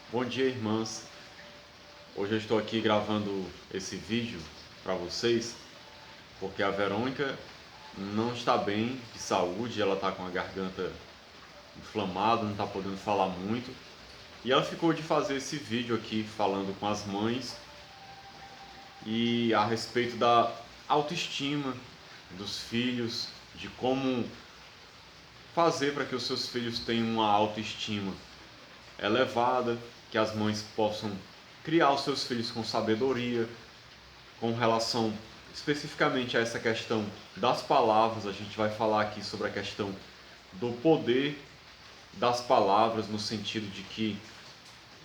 Bom dia, irmãs. Hoje eu estou aqui gravando esse vídeo para vocês porque a Verônica não está bem de saúde, ela está com a garganta inflamada, não está podendo falar muito e ela ficou de fazer esse vídeo aqui falando com as mães e a respeito da autoestima dos filhos, de como fazer para que os seus filhos tenham uma autoestima elevada, que as mães possam criar os seus filhos com sabedoria, com relação especificamente a essa questão das palavras. A gente vai falar aqui sobre a questão do poder das palavras, no sentido de que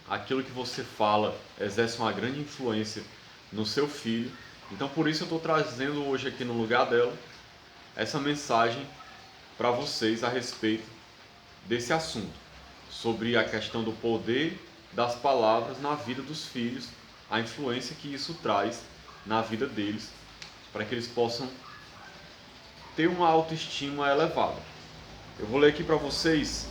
aquilo que você fala exerce uma grande influência no seu filho. Então, por isso eu estou trazendo hoje aqui no lugar dela essa mensagem para vocês a respeito desse assunto, sobre a questão do poder das palavras na vida dos filhos, a influência que isso traz na vida deles, para que eles possam ter uma autoestima elevada. Eu vou ler aqui para vocês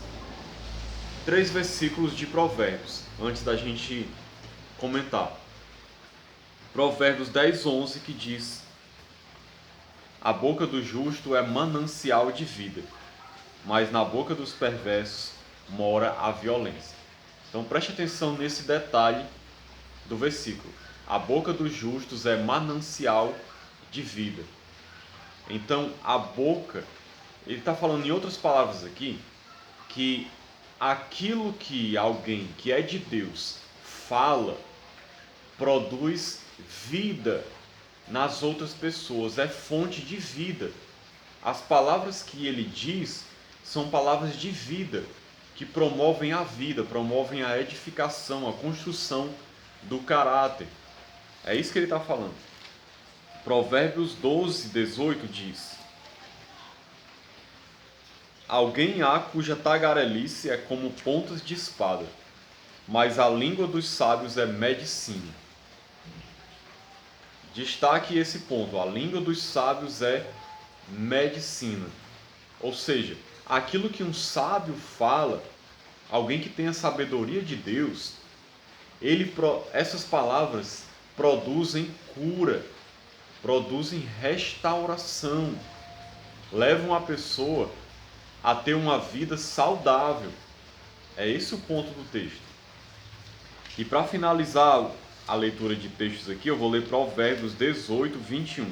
3 versículos de Provérbios, antes da gente comentar. Provérbios 10:11, que diz: a boca do justo é manancial de vida, mas na boca dos perversos mora a violência. Então preste atenção nesse detalhe do versículo. A boca dos justos é manancial de vida. Então a boca, ele está falando em outras palavras aqui, que aquilo que alguém que é de Deus fala, produz vida nas outras pessoas, é fonte de vida. As palavras que ele diz são palavras de vida, que promovem a vida, promovem a edificação, a construção do caráter. É isso que ele está falando. Provérbios 12:18 diz: alguém há cuja tagarelice é como pontas de espada, mas a língua dos sábios é medicina. Destaque esse ponto: a língua dos sábios é medicina. Ou seja, aquilo que um sábio fala, alguém que tem a sabedoria de Deus, essas palavras produzem cura, produzem restauração, levam a pessoa a ter uma vida saudável. É esse o ponto do texto. E para finalizar a leitura de textos aqui, eu vou ler Provérbios 18:21.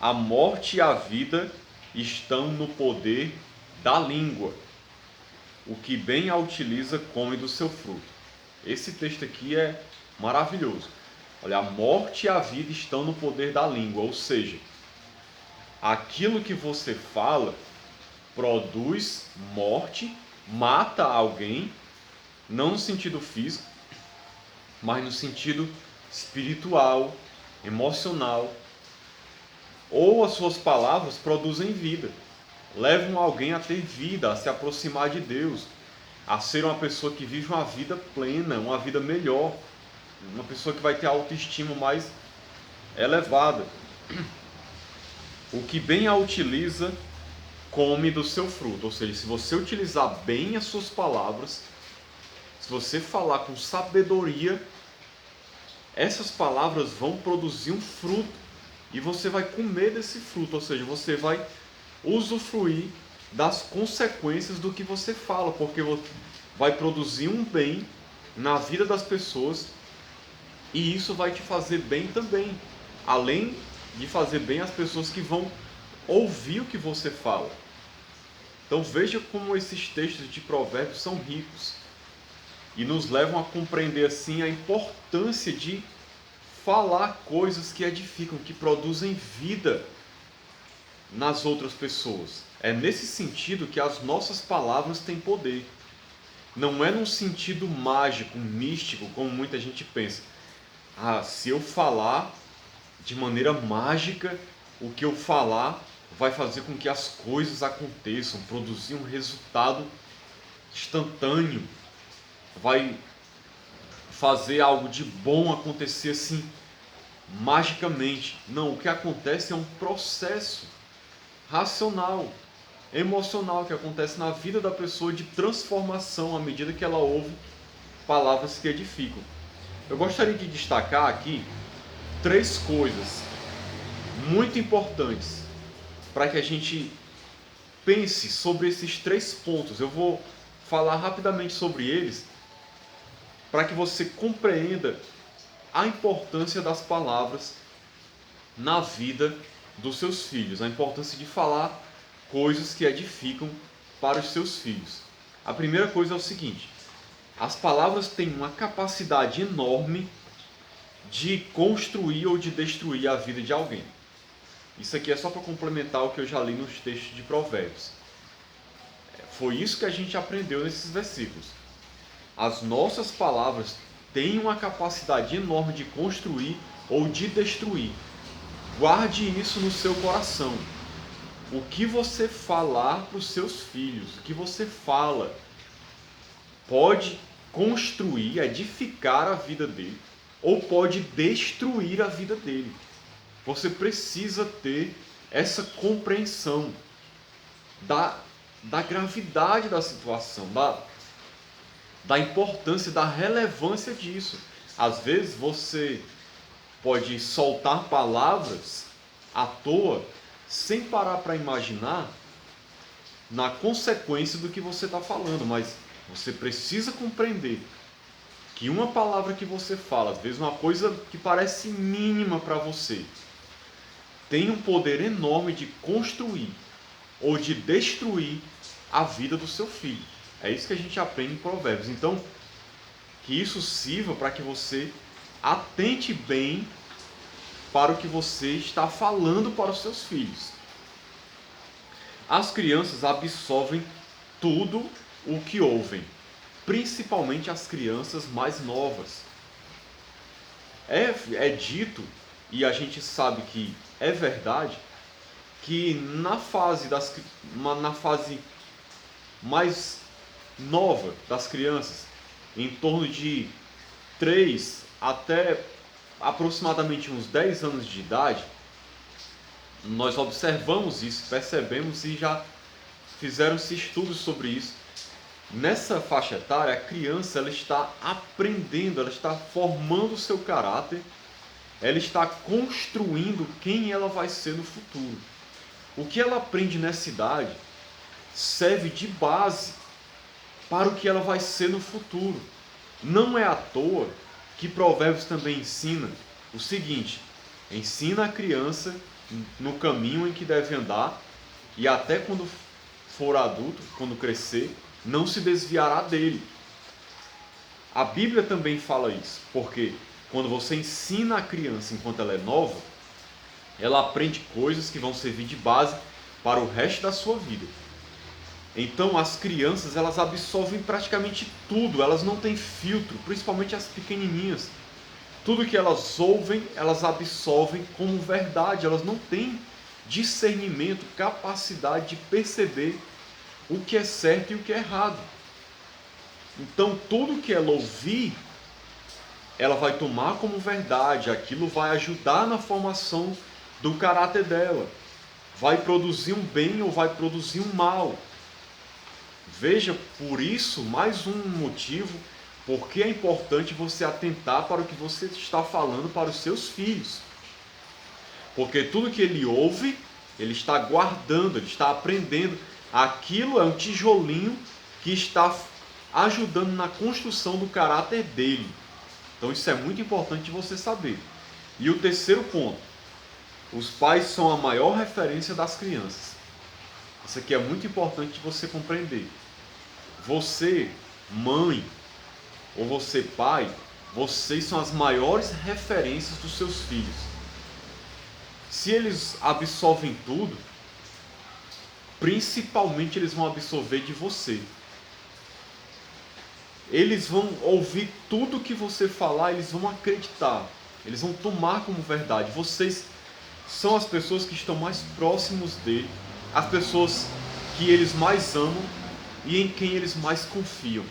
A morte e a vida estão no poder da língua. O que bem a utiliza come do seu fruto. Esse texto aqui é maravilhoso. Olha, a morte e a vida estão no poder da língua, ou seja, aquilo que você fala produz morte, mata alguém, não no sentido físico, mas no sentido espiritual, emocional. Ou as suas palavras produzem vida, levam alguém a ter vida, a se aproximar de Deus, a ser uma pessoa que vive uma vida plena, uma vida melhor, uma pessoa que vai ter a autoestima mais elevada. O que bem a utiliza, come do seu fruto. Ou seja, se você utilizar bem as suas palavras, se você falar com sabedoria, essas palavras vão produzir um fruto e você vai comer desse fruto. Ou seja, você vai usufruir das consequências do que você fala, porque vai produzir um bem na vida das pessoas e isso vai te fazer bem também, além de fazer bem as pessoas que vão ouvir o que você fala. Então veja como esses textos de Provérbios são ricos e nos levam a compreender assim a importância de falar coisas que edificam, que produzem vida nas outras pessoas. É nesse sentido que as nossas palavras têm poder. Não é num sentido mágico, místico, como muita gente pensa. Se eu falar de maneira mágica, o que eu falar vai fazer com que as coisas aconteçam, produzir um resultado instantâneo, vai fazer algo de bom acontecer assim, magicamente. Não, o que acontece é um processo racional, emocional que acontece na vida da pessoa de transformação à medida que ela ouve palavras que edificam. Eu gostaria de destacar aqui 3 coisas muito importantes para que a gente pense sobre esses 3 pontos. Eu vou falar rapidamente sobre eles para que você compreenda a importância das palavras na vida dos seus filhos, a importância de falar coisas que edificam para os seus filhos. A primeira coisa é o seguinte: as palavras têm uma capacidade enorme de construir ou de destruir a vida de alguém. Isso aqui é só para complementar o que eu já li nos textos de Provérbios. Foi isso que a gente aprendeu nesses versículos. As nossas palavras têm uma capacidade enorme de construir ou de destruir. Guarde isso no seu coração. O que você falar para os seus filhos, o que você fala, pode construir, edificar a vida dele, ou pode destruir a vida dele. Você precisa ter essa compreensão da gravidade da situação, da importância, da relevância disso. Às vezes você pode soltar palavras à toa, sem parar para imaginar na consequência do que você está falando, mas você precisa compreender que uma palavra que você fala, às vezes uma coisa que parece mínima para você, tem um poder enorme de construir ou de destruir a vida do seu filho. É isso que a gente aprende em Provérbios. Então, que isso sirva para que você atente bem para o que você está falando para os seus filhos. As crianças absorvem tudo o que ouvem, principalmente as crianças mais novas. É dito, e a gente sabe que é verdade, que na fase mais nova das crianças, em torno de 3 até aproximadamente uns 10 anos de idade, nós observamos isso, percebemos e já fizeram-se estudos sobre isso. Nessa faixa etária, a criança ela está aprendendo, ela está formando o seu caráter, ela está construindo quem ela vai ser no futuro. O que ela aprende nessa idade serve de base para o que ela vai ser no futuro. Não é à toa que Provérbios também ensina o seguinte: ensina a criança no caminho em que deve andar, e até quando for adulto, quando crescer, não se desviará dele. A Bíblia também fala isso, porque quando você ensina a criança enquanto ela é nova, ela aprende coisas que vão servir de base para o resto da sua vida. Então as crianças, elas absorvem praticamente tudo, elas não têm filtro, principalmente as pequenininhas. Tudo que elas ouvem, elas absorvem como verdade, elas não têm discernimento, capacidade de perceber o que é certo e o que é errado. Então tudo que ela ouvir, ela vai tomar como verdade, aquilo vai ajudar na formação do caráter dela. Vai produzir um bem ou vai produzir um mal. Veja, por isso, mais um motivo porque é importante você atentar para o que você está falando para os seus filhos. Porque tudo que ele ouve, ele está guardando, ele está aprendendo. Aquilo é um tijolinho que está ajudando na construção do caráter dele. Então isso é muito importante você saber. E o terceiro ponto: os pais são a maior referência das crianças. Isso aqui é muito importante você compreender. Você, mãe, ou você, pai, vocês são as maiores referências dos seus filhos. Se eles absorvem tudo, principalmente eles vão absorver de você. Eles vão ouvir tudo que você falar, eles vão acreditar, eles vão tomar como verdade. Vocês são as pessoas que estão mais próximos dele, as pessoas que eles mais amam e em quem eles mais confiam.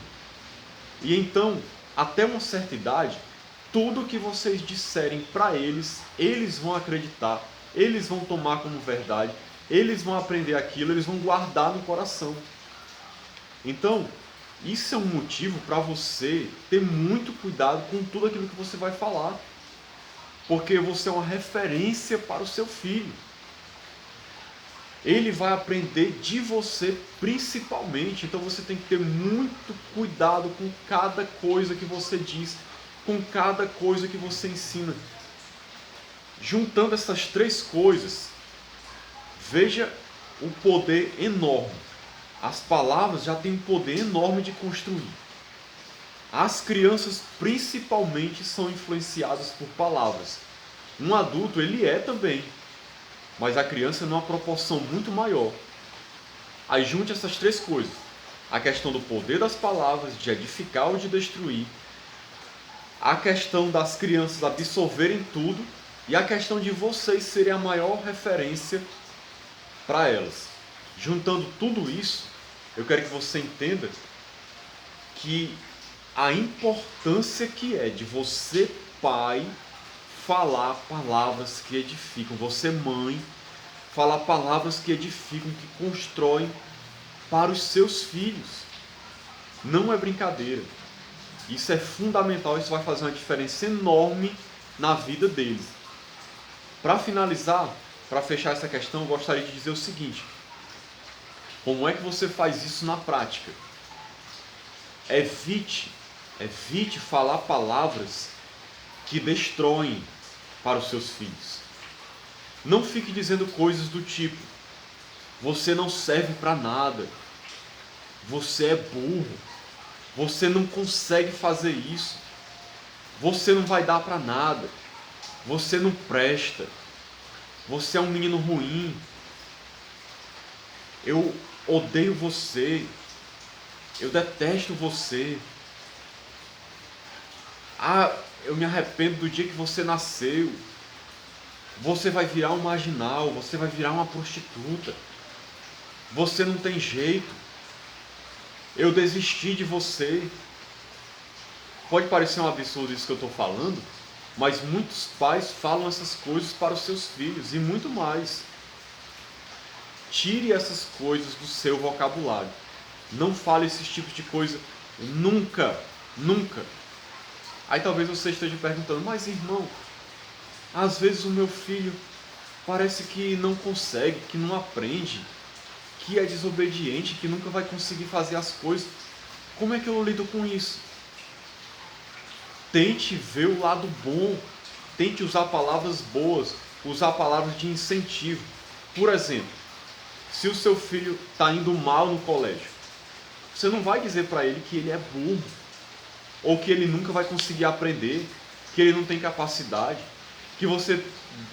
E então, até uma certa idade, tudo que vocês disserem para eles, eles vão acreditar, eles vão tomar como verdade, eles vão aprender aquilo, eles vão guardar no coração. Então, Isso é um motivo para você ter muito cuidado com tudo aquilo que você vai falar. Porque você é uma referência para o seu filho. Ele vai aprender de você principalmente. Então você tem que ter muito cuidado com cada coisa que você diz, com cada coisa que você ensina. Juntando essas três coisas, veja o poder enorme. As palavras já têm um poder enorme de construir. As crianças principalmente são influenciadas por palavras. Um adulto ele é também, mas a criança é numa proporção muito maior. Aí junte essas três coisas. A questão do poder das palavras, de edificar ou de destruir. A questão das crianças absorverem tudo. E a questão de vocês serem a maior referência para elas. Juntando tudo isso, eu quero que você entenda que a importância que é de você, pai, falar palavras que edificam. Você, mãe, falar palavras que edificam, que constroem para os seus filhos. Não é brincadeira. Isso é fundamental, isso vai fazer uma diferença enorme na vida deles. Para finalizar, para fechar essa questão, eu gostaria de dizer o seguinte: como é que você faz isso na prática? Evite falar palavras que destroem para os seus filhos. Não fique dizendo coisas do tipo: você não serve para nada, você é burro, você não consegue fazer isso, você não vai dar para nada, você não presta, você é um menino ruim, eu odeio você, eu detesto você, eu me arrependo do dia que você nasceu, você vai virar um marginal, você vai virar uma prostituta, você não tem jeito, eu desisti de você. Pode parecer um absurdo isso que eu estou falando, mas muitos pais falam essas coisas para os seus filhos e muito mais. Tire essas coisas do seu vocabulário. Não fale esses tipos de coisa nunca, nunca. Aí talvez você esteja perguntando: mas irmão, às vezes o meu filho parece que não consegue, que não aprende, que é desobediente, que nunca vai conseguir fazer as coisas. Como é que eu lido com isso? Tente ver o lado bom. Tente usar palavras boas, usar palavras de incentivo. Por exemplo, se o seu filho está indo mal no colégio, você não vai dizer para ele que ele é burro, ou que ele nunca vai conseguir aprender, que ele não tem capacidade, que você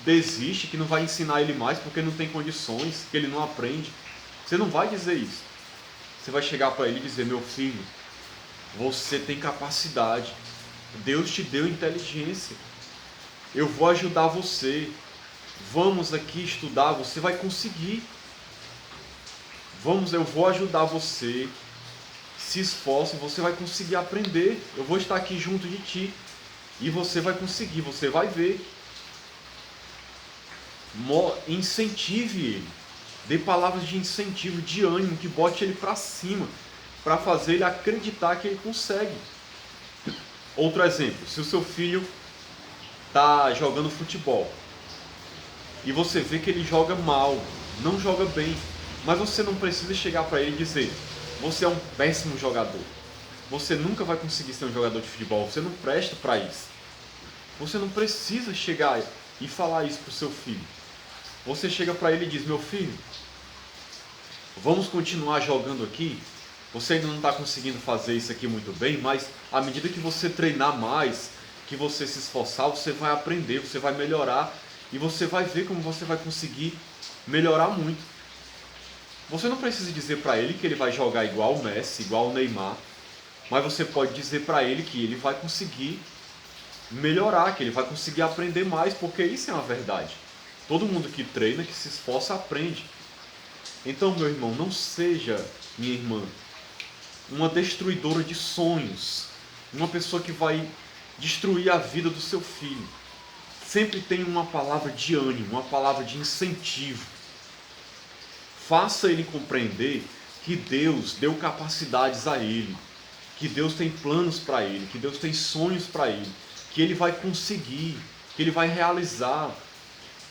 desiste, que não vai ensinar ele mais porque não tem condições, que ele não aprende. Você não vai dizer isso. Você vai chegar para ele e dizer: meu filho, você tem capacidade, Deus te deu inteligência, eu vou ajudar você, vamos aqui estudar, você vai conseguir. Eu vou ajudar você, se esforce, você vai conseguir aprender, eu vou estar aqui junto de ti, e você vai conseguir, você vai ver. Incentive ele, dê palavras de incentivo, de ânimo, que bote ele para cima, para fazer ele acreditar que ele consegue. Outro exemplo: se o seu filho está jogando futebol e você vê que ele joga mal, não joga bem, mas você não precisa chegar para ele e dizer: você é um péssimo jogador, você nunca vai conseguir ser um jogador de futebol, você não presta para isso. Você não precisa chegar e falar isso para o seu filho. Você chega para ele e diz: meu filho, vamos continuar jogando aqui? Você ainda não está conseguindo fazer isso aqui muito bem, mas à medida que você treinar mais, que você se esforçar, você vai aprender, você vai melhorar, e você vai ver como você vai conseguir melhorar muito. Você não precisa dizer para ele que ele vai jogar igual o Messi, igual o Neymar, mas você pode dizer para ele que ele vai conseguir melhorar, que ele vai conseguir aprender mais, porque isso é uma verdade. Todo mundo que treina, que se esforça, aprende. Então, meu irmão, não seja, minha irmã, uma destruidora de sonhos, uma pessoa que vai destruir a vida do seu filho. Sempre tenha uma palavra de ânimo, uma palavra de incentivo. Faça ele compreender que Deus deu capacidades a ele, que Deus tem planos para ele, que Deus tem sonhos para ele, que ele vai conseguir, que ele vai realizar,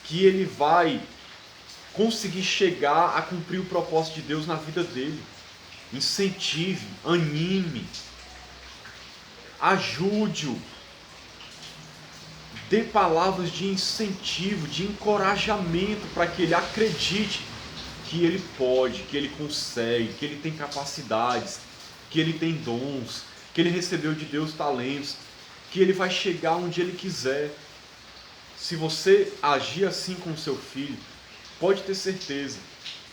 que ele vai conseguir chegar a cumprir o propósito de Deus na vida dele. Incentive, anime, ajude-o, dê palavras de incentivo, de encorajamento para que ele acredite que ele pode, que ele consegue, que ele tem capacidades, que ele tem dons, que ele recebeu de Deus talentos, que ele vai chegar onde ele quiser. Se você agir assim com o seu filho, pode ter certeza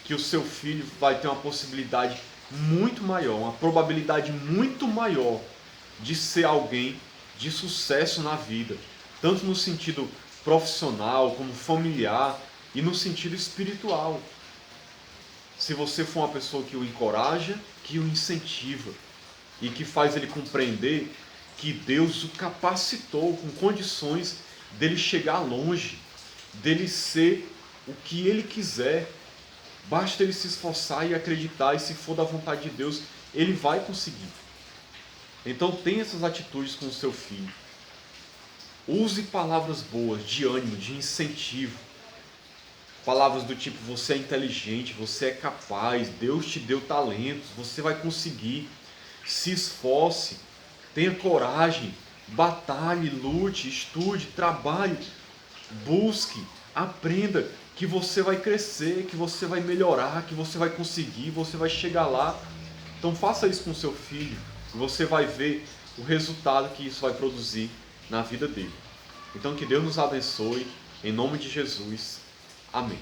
que o seu filho vai ter uma possibilidade muito maior, uma probabilidade muito maior de ser alguém de sucesso na vida, tanto no sentido profissional como familiar e no sentido espiritual. Se você for uma pessoa que o encoraja, que o incentiva e que faz ele compreender que Deus o capacitou com condições dele chegar longe, dele ser o que ele quiser. Basta ele se esforçar e acreditar, e se for da vontade de Deus, ele vai conseguir. Então tenha essas atitudes com o seu filho. Use palavras boas, de ânimo, de incentivo. Palavras do tipo: você é inteligente, você é capaz, Deus te deu talentos, você vai conseguir. Se esforce, tenha coragem, batalhe, lute, estude, trabalhe, busque, aprenda, que você vai crescer, que você vai melhorar, que você vai conseguir, você vai chegar lá. Então faça isso com seu filho e você vai ver o resultado que isso vai produzir na vida dele. Então que Deus nos abençoe, em nome de Jesus. Amém.